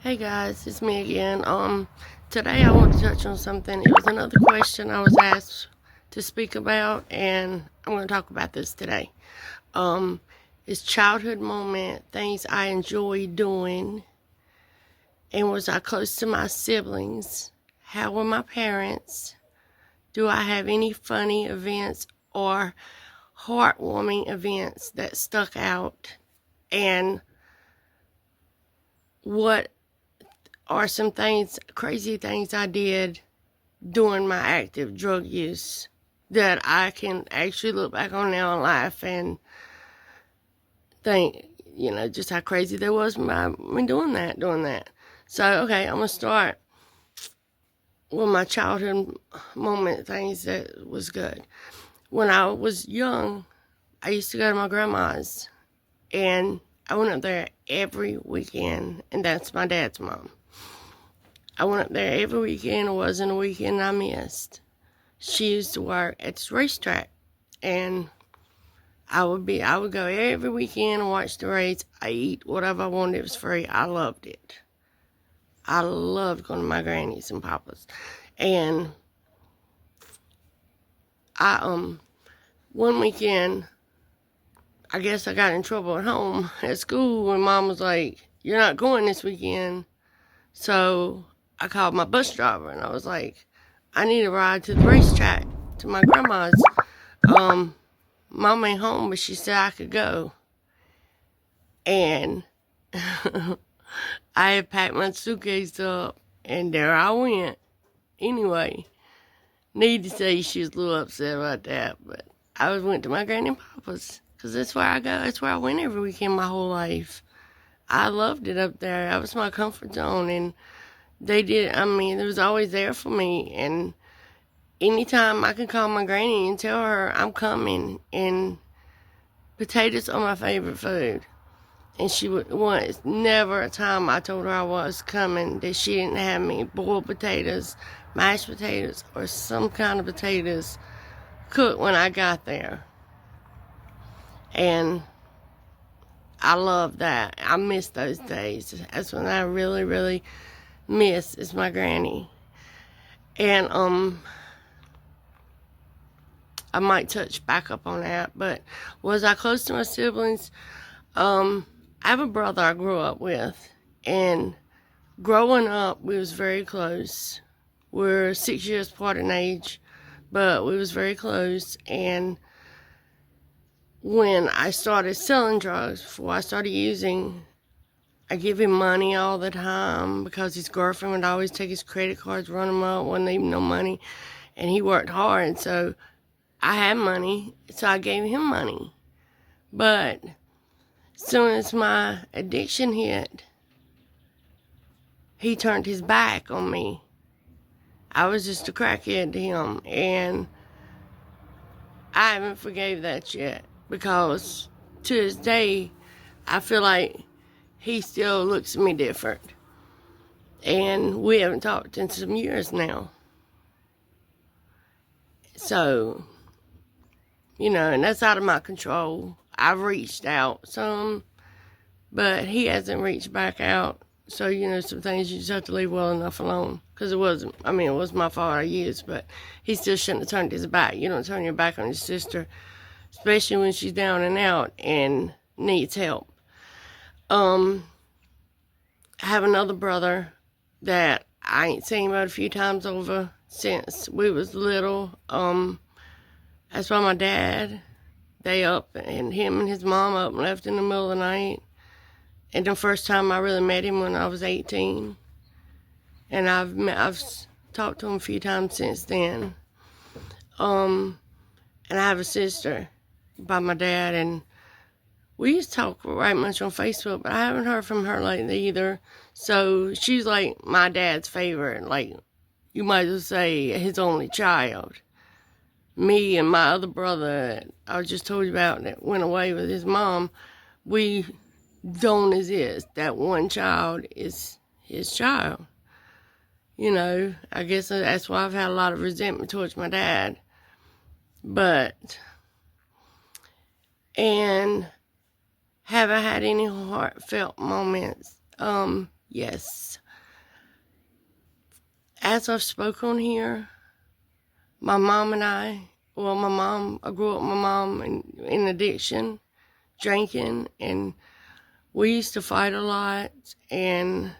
Hey guys, it's me again. Today I want to touch on something. It was another question I was asked to speak about, and I'm going to talk about this today. Um, it's childhood moment, things I enjoy doing, and was I close to my siblings? How were my parents? Do I have any funny events or heartwarming events that stuck out? And what are some things, crazy things I did during my active drug use that I can actually look back on now and laugh and think, just how crazy that was by me doing that. So, okay, I'm going to start with my childhood moment things that was good. When I was young, I used to go to my grandma's, and I went up there every weekend, and that's my dad's mom. I went up there every weekend. It wasn't a weekend I missed. She used to work at this racetrack, and I would go every weekend and watch the race. I eat whatever I wanted. It was free. I loved it. I loved going to my granny's and papa's. And one weekend, I guess I got in trouble at home at school when Mom was like, "You're not going this weekend." So I called my bus driver and I was like, "I need a ride to the racetrack to my grandma's. Mom ain't home, but she said I could go." And I had packed my suitcase up, and there I went. Anyway, need to say she was a little upset about that, but went to my granny and papa's, because that's where I go. That's where I went every weekend my whole life. I loved it up there. That was my comfort zone, and it was always there for me, and anytime I could call my granny and tell her I'm coming, and potatoes are my favorite food. And she would once, never a time I told her I was coming that she didn't have me boiled potatoes, mashed potatoes, or some kind of potatoes cooked when I got there. And I love that. I miss those days. That's when I really, really miss is my granny. And I might touch back up on that, but was I close to my siblings? I have a brother I grew up with, and growing up, we was very close. We're 6 years apart in age, but we was very close. And when I started selling drugs, before I started using, I give him money all the time because his girlfriend would always take his credit cards, run them up, wasn't even no money, and he worked hard, so I had money, so I gave him money. But as soon as my addiction hit, he turned his back on me. I was just a crackhead to him, and I haven't forgave that yet, because to this day, I feel like he still looks at me different. And we haven't talked in some years now. So, and that's out of my control. I've reached out some, but he hasn't reached back out. So, some things you just have to leave well enough alone. Because it was my fault I used, but he still shouldn't have turned his back. You don't turn your back on your sister, especially when she's down and out and needs help. I have another brother that I ain't seen but a few times over since we was little. That's why my dad, they up, and him and his mom up and left in the middle of the night. And the first time I really met him when I was 18. And I've talked to him a few times since then. And I have a sister by my dad, and we used to talk right much on Facebook, but I haven't heard from her lately either. So she's like my dad's favorite, like you might as well say his only child. Me and my other brother I just told you about that went away with his mom, we don't exist. That one child is his child. I guess that's why I've had a lot of resentment towards my dad. And have I had any heartfelt moments? Yes. As I've spoke on here, my mom and I grew up with my mom in addiction, drinking, and we used to fight a lot. And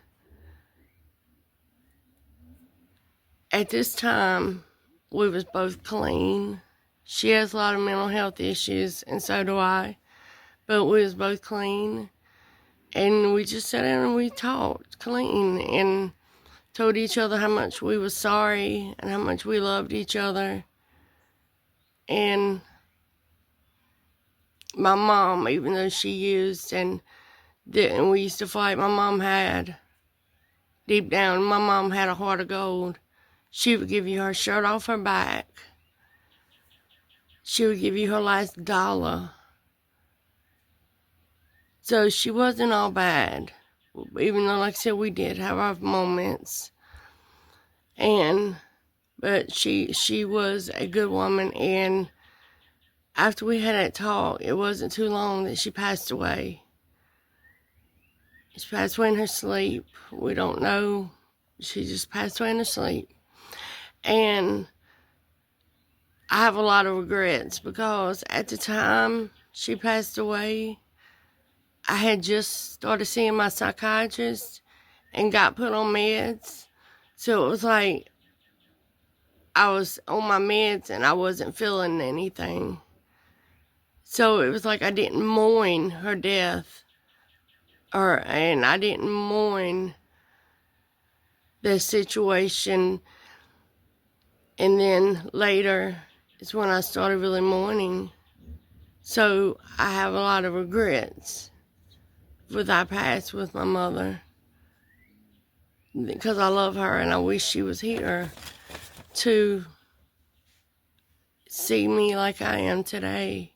at this time, we was both clean. She has a lot of mental health issues, and so do I. But we was both clean. And we just sat down and we talked clean and told each other how much we was sorry and how much we loved each other. And my mom, even though she used and we used to fight, deep down, my mom had a heart of gold. She would give you her shirt off her back. She would give you her last dollar. So she wasn't all bad. Even though, like I said, we did have our moments. But she was a good woman. And after we had that talk, it wasn't too long that she passed away. She passed away in her sleep. We don't know. She just passed away in her sleep. And I have a lot of regrets because at the time she passed away, I had just started seeing my psychiatrist and got put on meds. So it was like I was on my meds and I wasn't feeling anything. So it was like I didn't mourn her death, and I didn't mourn the situation. And then later is when I started really mourning. So I have a lot of regrets with our past with my mother, because I love her and I wish she was here to see me like I am today.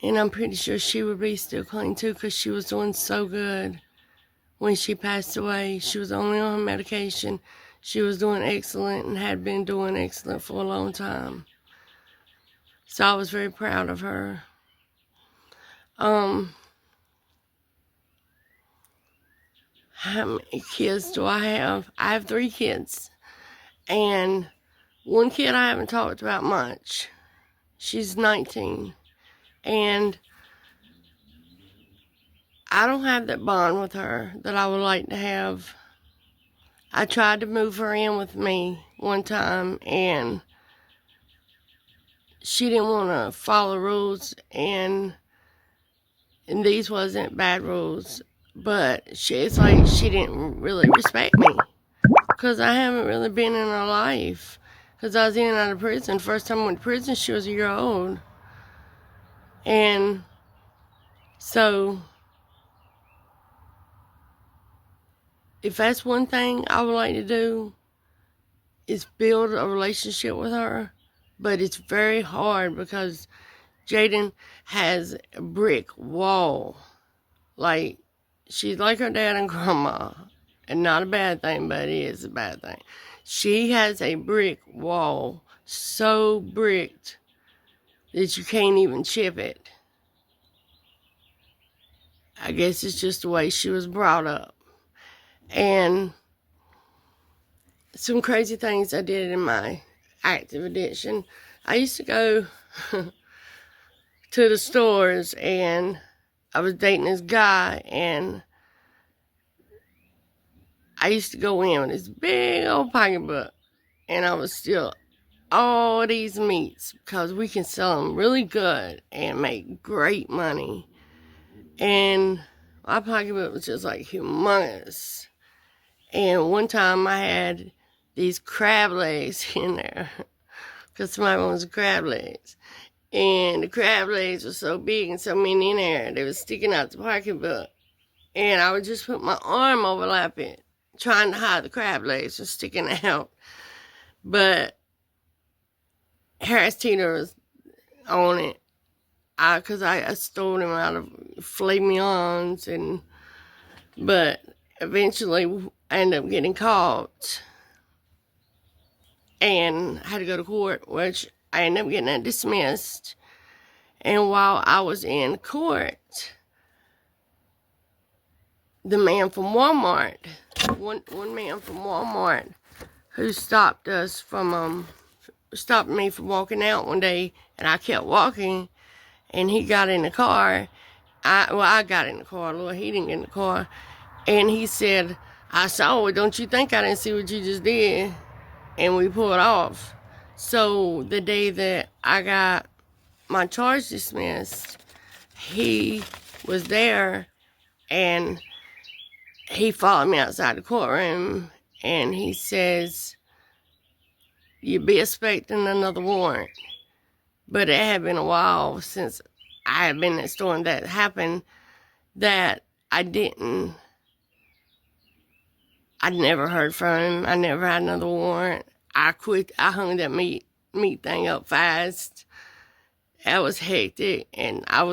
And I'm pretty sure she would be still clean too, because she was doing so good when she passed away. She was only on her medication. She was doing excellent and had been doing excellent for a long time. So I was very proud of her. How many kids do I have? I have 3 kids. And one kid I haven't talked about much. She's 19. And I don't have that bond with her that I would like to have. I tried to move her in with me one time, and she didn't want to follow rules, and these wasn't bad rules, but it's like she didn't really respect me, because I haven't really been in her life, because I was in and out of prison. First time I went to prison, she was a year old. And so if that's one thing I would like to do, is build a relationship with her. But it's very hard because Jaden has a brick wall. Like, she's like her dad and grandma. And not a bad thing, but it is a bad thing. She has a brick wall, so bricked that you can't even chip it. I guess it's just the way she was brought up. And some crazy things I did in my active addiction. I used to go to the stores, and I was dating this guy, and I used to go in with this big old pocketbook, and I would steal all these meats because we can sell them really good and make great money. And my pocketbook was just like humongous. And one time I had these crab legs in there, because somebody wants crab legs. And the crab legs were so big and so many in there, they were sticking out the pocketbook. And I would just put my arm overlap it, trying to hide the crab legs from sticking out. But Harris Teeter was on it, because I stole him out of filet mignons. But eventually I ended up getting caught and had to go to court, which I ended up getting that dismissed. And while I was in court, the man from Walmart, one man from Walmart who stopped me from walking out one day, and I kept walking, and he got in the car. I got in the car, Lord, he didn't get in the car, and he said, I saw it, don't you think I didn't see what you just did? And we pulled off. So the day that I got my charge dismissed, he was there, and he followed me outside the courtroom, and he says, you be expecting another warrant. But it had been a while since I had been in that store and that happened, that I'd never heard from him. I never had another warrant. I hung that meat thing up fast. That was hectic, and I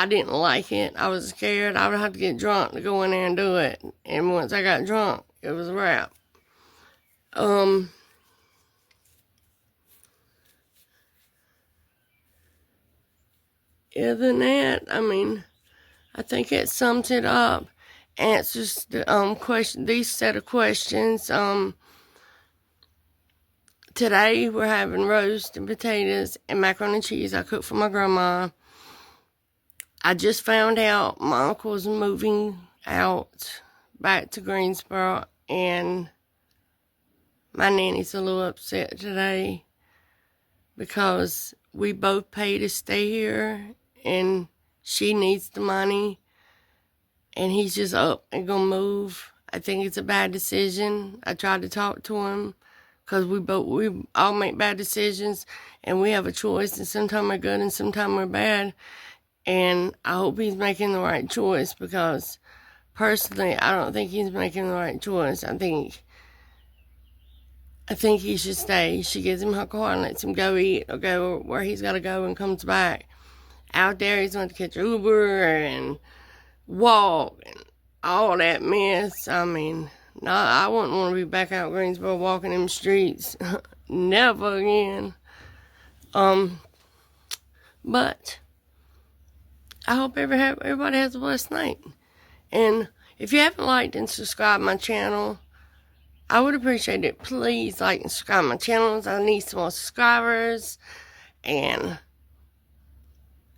didn't like it. I was scared I would have to get drunk to go in there and do it. And once I got drunk, it was a wrap. Other than that, I mean, I think it sums it up. Answers the these set of questions. Today we're having roast and potatoes and macaroni and cheese I cooked for my grandma. I just found out my uncle's moving out back to Greensboro, and my nanny's a little upset today because we both pay to stay here, and she needs the money, and he's just up and gonna move. I think it's a bad decision. I tried to talk to him because we all make bad decisions, and we have a choice, and sometimes we're good and sometimes we're bad. And I hope he's making the right choice, because personally, I don't think he's making the right choice. I think he should stay. She gives him her car and lets him go eat or go where he's got to go and comes back. Out there, he's going to catch Uber and walk and all that mess. I mean, no, I wouldn't want to be back out Greensboro walking in the streets. Never again. But I hope everybody has a blessed night. And if you haven't liked and subscribed my channel, I would appreciate it. Please like and subscribe my channels. I need some more subscribers. And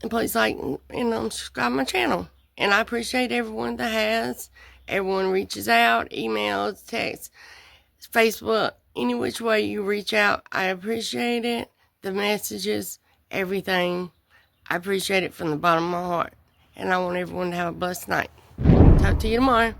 please like and subscribe my channel. And I appreciate everyone that has. Everyone reaches out, emails, texts, Facebook, any which way you reach out. I appreciate it. The messages, everything. I appreciate it from the bottom of my heart. And I want everyone to have a blessed night. Talk to you tomorrow.